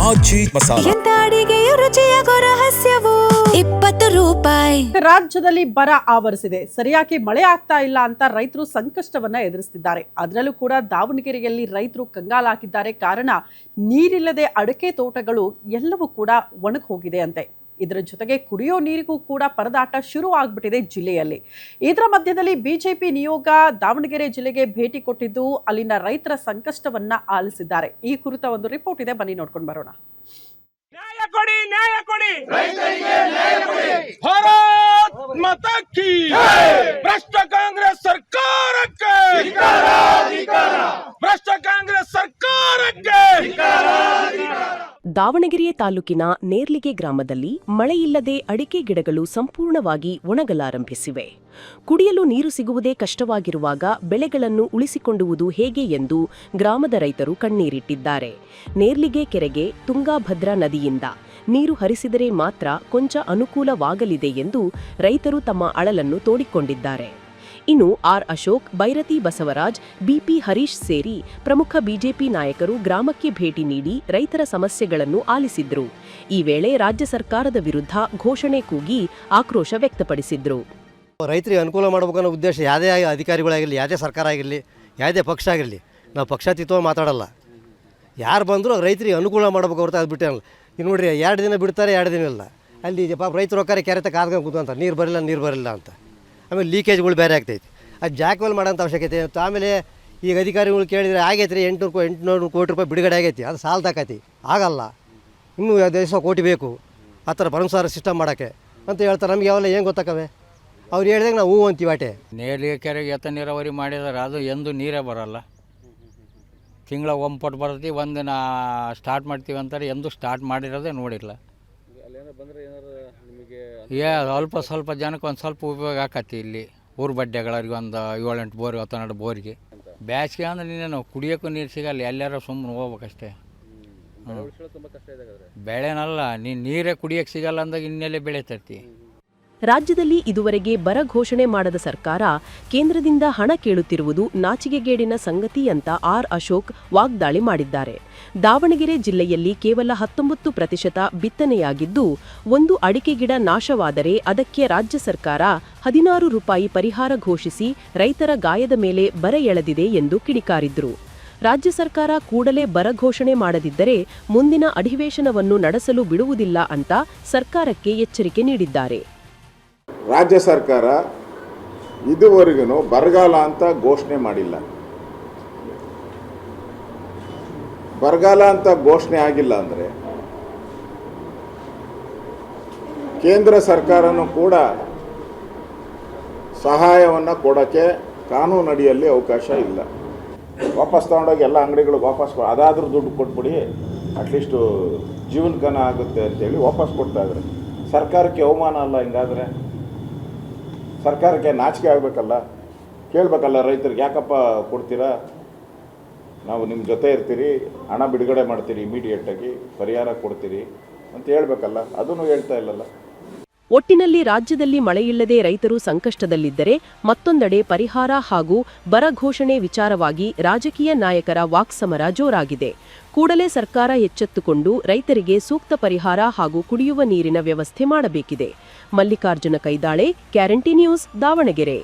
ಆಚಿ ಮಸಾಲ. ಎಂತ ಅಡಿಗೆಯ ರುಚಿಯಾಗೋ ರಹಸ್ಯವು 20 ರೂಪಾಯಿ. ರಾಜ್ಯದಲ್ಲಿ ಬರ ಆವರಿಸಿದೆ. ಸರಿಯಾಗಿ ಮಳೆ ಆಗ್ತಾ ಇಲ್ಲ ಅಂತ ರೈತರು ಸಂಕಷ್ಟವನ್ನ ಎದುರಿಸುತ್ತಿದ್ದಾರೆ. ಅದರಲ್ಲೂ ಕೂಡ ದಾವಣಗೆರೆಯಲ್ಲಿ ರೈತರು ಕಂಗಾಲಾಗಿದ್ದಾರೆ. ಕಾರಣ ನೀರಿಲ್ಲದೆ ಅಡಕೆ ತೋಟಗಳು ಎಲ್ಲವೂ ಕೂಡ ಒಣಗಿ ಹೋಗಿದೆ ಅಂತೆ. ಇದರ ಜೊತೆಗೆ ಕುಡಿಯೋ ನೀರಿಗೂ ಕೂಡ ಪರದಾಟ ಶುರು ಆಗ್ಬಿಟ್ಟಿದೆ ಜಿಲ್ಲೆಯಲ್ಲಿ. ಇದರ ಮಧ್ಯದಲ್ಲಿ ಬಿಜೆಪಿ ನಿಯೋಗ ದಾವಣಗೆರೆ ಜಿಲ್ಲೆಗೆ ಭೇಟಿ ಕೊಟ್ಟಿದ್ದು ಅಲ್ಲಿನ ರೈತರ ಸಂಕಷ್ಟವನ್ನ ಆಲಿಸಿದ್ದಾರೆ. ಈ ಕುರಿತ ಒಂದು ರಿಪೋರ್ಟ್ ಇದೆ, ಬನ್ನಿ ನೋಡ್ಕೊಂಡು ಬರೋಣ. ನ್ಯಾಯ ಕೊಡಿ, ನ್ಯಾಯ ಕೊಡಿ, ರೈತರಿಗೆ ನ್ಯಾಯ ಕೊಡಿ. ಭಾರತ್ ಮಾತಾ ಕಿ ಜೈ. ಭ್ರಷ್ಟ ಕಾಂಗ್ರೆಸ್ ಸರ್ಕಾರಕ್ಕೆ ಧಿಕ್ಕಾರ, ಧಿಕ್ಕಾರ. ಭ್ರಷ್ಟ ಕಾಂಗ್ರೆಸ್ ಸರ್ಕಾರಕ್ಕೆ ಧಿಕ್ಕಾರ, ಧಿಕ್ಕಾರ. ದಾವಣಗೆರೆ ತಾಲೂಕಿನ ನೇರ್ಲಿಗೆ ಗ್ರಾಮದಲ್ಲಿ ಮಳೆಯಿಲ್ಲದೆ ಅಡಿಕೆ ಗಿಡಗಳು ಸಂಪೂರ್ಣವಾಗಿ ಒಣಗಲಾರಂಭಿಸಿವೆ. ಕುಡಿಯಲು ನೀರು ಸಿಗುವುದೇ ಕಷ್ಟವಾಗಿರುವಾಗ ಬೆಳೆಗಳನ್ನು ಉಳಿಸಿಕೊಳ್ಳುವುದು ಹೇಗೆ ಎಂದು ಗ್ರಾಮದ ರೈತರು ಕಣ್ಣೀರಿಟ್ಟಿದ್ದಾರೆ. ನೇರ್ಲಿಗೆ ಕೆರೆಗೆ ತುಂಗಾಭದ್ರಾ ನದಿಯಿಂದ ನೀರು ಹರಿಸಿದರೆ ಮಾತ್ರ ಕೊಂಚ ಅನುಕೂಲವಾಗಲಿದೆ ಎಂದು ರೈತರು ತಮ್ಮ ಅಳಲನ್ನು ತೋಡಿಕೊಂಡಿದ್ದಾರೆ. ಇನ್ನು ಆರ್ ಅಶೋಕ್, ಬೈರತಿ ಬಸವರಾಜ್, ಬಿಪಿ ಹರೀಶ್ ಸೇರಿ ಪ್ರಮುಖ ಬಿಜೆಪಿ ನಾಯಕರು ಗ್ರಾಮಕ್ಕೆ ಭೇಟಿ ನೀಡಿ ರೈತರ ಸಮಸ್ಯೆಗಳನ್ನು ಆಲಿಸಿದ್ರು. ಈ ವೇಳೆ ರಾಜ್ಯ ಸರ್ಕಾರದ ವಿರುದ್ಧ ಘೋಷಣೆ ಕೂಗಿ ಆಕ್ರೋಶ ವ್ಯಕ್ತಪಡಿಸಿದ್ರು. ರೈತರಿಗೆ ಅನುಕೂಲ ಮಾಡಬೇಕನ್ನೋ ಉದ್ದೇಶ ಯಾವುದೇ ಅಧಿಕಾರಿಗಳಾಗಿರಲಿ, ಯಾವುದೇ ಸರ್ಕಾರ ಆಗಿರಲಿ, ಯಾವುದೇ ಪಕ್ಷ ಆಗಿರಲಿ, ನಾವು ಪಕ್ಷಾತೀತವಾಗಿ ಮಾತಾಡಲ್ಲ. ಯಾರು ಬಂದರೂ ರೈತರಿಗೆ ಅನುಕೂಲ ಮಾಡಬೇಕು ಹೊರತು ಅದು ಬಿಟ್ಟೇ ಅಲ್ಲ. ಇನ್ನು ನೋಡ್ರಿ, 2 ದಿನ ಬಿಡ್ತಾರೆ, 2 ದಿನ ಇಲ್ಲ. ಅಲ್ಲಿ ಪಾಪ ರೈತರು ಹೋಗ್ತಾರೆ, ಕೆರೆ ಕಾದ್ಕೊಂಡು ಕೂತ್ಕೊಂತಾರೆ, ನೀರು ಬರಲಿಲ್ಲ ಅಂತ. ಆಮೇಲೆ ಲೀಕೇಜ್ಗಳು ಬೇರೆ ಆಗ್ತೈತಿ. ಅದು ಜಾಕ್ವೆಲ್ ಮಾಡೋಂಥ ಅವಶ್ಯಕತೆ ಇತ್ತು. ಆಮೇಲೆ ಈಗ ಅಧಿಕಾರಿಗಳು ಕೇಳಿದರೆ ಆಗೈತೆ ರೀ 800 ಕೋಟಿ ರೂಪಾಯಿ ಬಿಡುಗಡೆ ಆಗೈತಿ, ಅದು ಸಾಲದಾಕೈತಿ, ಆಗಲ್ಲ, ಇನ್ನೂ 10 ಕೋಟಿ ಬೇಕು ಆ ಥರ ಪರಮಸಾರ ಸಿಸ್ಟಮ್ ಮಾಡೋಕ್ಕೆ ಅಂತ ಹೇಳ್ತಾರೆ. ನಮಗೆ ಅವೆಲ್ಲ ಏನು ಗೊತ್ತಾಕವೆ? ಅವ್ರು ಹೇಳಿದಾಗ ನಾವು ಹೂ ಅಂತೀವಿ ಆಟೆ. ನೇರ್ಲಿಗೆ ಕೆರೆಗೆ ಎತ್ತ ನೀರಾವರಿ ಮಾಡಿದಾರೆ, ಅದು ಎಂದು ನೀರೇ ಬರೋಲ್ಲ. ತಿಂಗಳ ಒಂಪಟ್ಟು ಬರ್ತೈತಿ, ಒಂದಿನ ಸ್ಟಾರ್ಟ್ ಮಾಡ್ತೀವಿ ಅಂತಾರೆ, ಎಂದು ಸ್ಟಾರ್ಟ್ ಮಾಡಿರೋದೇ ನೋಡಿಲ್ಲ. ಸ್ವಲ್ಪ ಜನಕ್ಕೆ ಒಂದು ಸ್ವಲ್ಪ ಉಪಯೋಗ ಆಕತಿ. ಇಲ್ಲಿ ಊರು ಬಡ್ಡೆಗಳವ್ರಿಗೆ ಒಂದು 7-8 ಬೋರ್ 12 ಬೋರಿಗೆ. ಬ್ಯಾಸಿಗೆ ಅಂದ್ರೆ ನೀನು ಕುಡಿಯೋಕ್ಕೂ ನೀರು ಸಿಗಲ್ಲ, ಎಲ್ಲಾರು ಸುಮ್ಮನೆ ಹೋಗ್ಬೇಕಷ್ಟೇ. ಬೆಳೆನಲ್ಲ, ನೀರೇ ಕುಡಿಯೋಕ್ಕೆ ಸಿಗಲ್ಲ ಅಂದಾಗ ಇನ್ನೆಲ್ಲೇ ಬೆಳೆ ತರ್ತಿ. ರಾಜ್ಯದಲ್ಲಿ ಇದುವರೆಗೆ ಬರ ಘೋಷಣೆ ಮಾಡದ ಸರ್ಕಾರ ಕೇಂದ್ರದಿಂದ ಹಣ ಕೇಳುತ್ತಿರುವುದು ನಾಚಿಕೆಗೇಡಿನ ಸಂಗತಿ ಅಂತ ಆರ್ ಅಶೋಕ್ ವಾಗ್ದಾಳಿ ಮಾಡಿದ್ದಾರೆ. ದಾವಣಗೆರೆ ಜಿಲ್ಲೆಯಲ್ಲಿ ಕೇವಲ 19% ಬಿತ್ತನೆಯಾಗಿದ್ದು, ಒಂದು ಅಡಿಕೆ ಗಿಡ ನಾಶವಾದರೆ ಅದಕ್ಕೆ ರಾಜ್ಯ ಸರ್ಕಾರ 16 ರೂಪಾಯಿ ಪರಿಹಾರ ಘೋಷಿಸಿ ರೈತರ ಗಾಯದ ಮೇಲೆ ಬರ ಎಳೆದಿದೆ ಎಂದು ಕಿಡಿಕಾರಿದ್ರು. ರಾಜ್ಯ ಸರ್ಕಾರ ಕೂಡಲೇ ಬರ ಘೋಷಣೆ ಮಾಡದಿದ್ದರೆ ಮುಂದಿನ ಅಧಿವೇಶನವನ್ನು ನಡೆಸಲು ಬಿಡುವುದಿಲ್ಲ ಅಂತ ಸರ್ಕಾರಕ್ಕೆ ಎಚ್ಚರಿಕೆ ನೀಡಿದ್ದಾರೆ. ರಾಜ್ಯ ಸರ್ಕಾರ ಇದುವರೆಗೂ ಬರಗಾಲ ಅಂತ ಘೋಷಣೆ ಮಾಡಿಲ್ಲ. ಬರಗಾಲ ಅಂತ ಘೋಷಣೆ ಆಗಿಲ್ಲ ಅಂದರೆ ಕೇಂದ್ರ ಸರ್ಕಾರನೂ ಕೂಡ ಸಹಾಯವನ್ನು ಕೊಡೋಕ್ಕೆ ಕಾನೂನಡಿಯಲ್ಲಿ ಅವಕಾಶ ಇಲ್ಲ. ವಾಪಸ್ ತೊಗೊಂಡೋಗಿ ಎಲ್ಲ ಅಂಗಡಿಗಳಿಗೆ ವಾಪಸ್ ಅದಾದರೂ ದುಡ್ಡು ಕೊಟ್ಬಿಡಿ, ಅಟ್ಲೀಸ್ಟು ಜೀವನಕನ ಆಗುತ್ತೆ ಅಂತೇಳಿ ವಾಪಸ್ ಕೊಡ್ತಾ ಇದ್ದಾರೆ. ಸರ್ಕಾರಕ್ಕೆ ಅವಮಾನ ಅಲ್ಲ ಹಿಂಗಾದರೆ? ಸರ್ಕಾರಕ್ಕೆ ನಾಚಿಕೆ ಆಗಬೇಕಲ್ಲ, ಕೇಳಬೇಕಲ್ಲ ರೈತರಿಗೆ, ಯಾಕಪ್ಪ ಕೊಡ್ತೀರಾ, ನಾವು ನಿಮ್ಮ ಜೊತೆ ಇರ್ತೀರಿ, ಹಣ ಬಿಡುಗಡೆ ಮಾಡ್ತೀರಿ, ಇಮಿಡಿಯೇಟಾಗಿ ಪರಿಹಾರ ಕೊಡ್ತೀರಿ ಅಂತ ಹೇಳಬೇಕಲ್ಲ, ಅದನ್ನು ಹೇಳ್ತಾ ಇಲ್ಲಲ್ಲ. ಒಟ್ಟಿನಲ್ಲಿ ರಾಜ್ಯದಲ್ಲಿ ಮಳೆಯಿಲ್ಲದೆ ರೈತರು ಸಂಕಷ್ಟದಲ್ಲಿದ್ದರೆ, ಮತ್ತೊಂದೆಡೆ ಪರಿಹಾರ ಹಾಗೂ ಬರ ಘೋಷಣೆ ವಿಚಾರವಾಗಿ ರಾಜಕೀಯ ನಾಯಕರ ವಾಕ್ಸಮರ ಜೋರಾಗಿದೆ. ಕೂಡಲೇ ಸರ್ಕಾರ ಎಚ್ಚೆತ್ತುಕೊಂಡು ರೈತರಿಗೆ ಸೂಕ್ತ ಪರಿಹಾರ ಹಾಗೂ ಕುಡಿಯುವ ನೀರಿನ ವ್ಯವಸ್ಥೆ ಮಾಡಬೇಕಿದೆ. Mallikarjuna Kaidale, Guarantee News, Davanagere.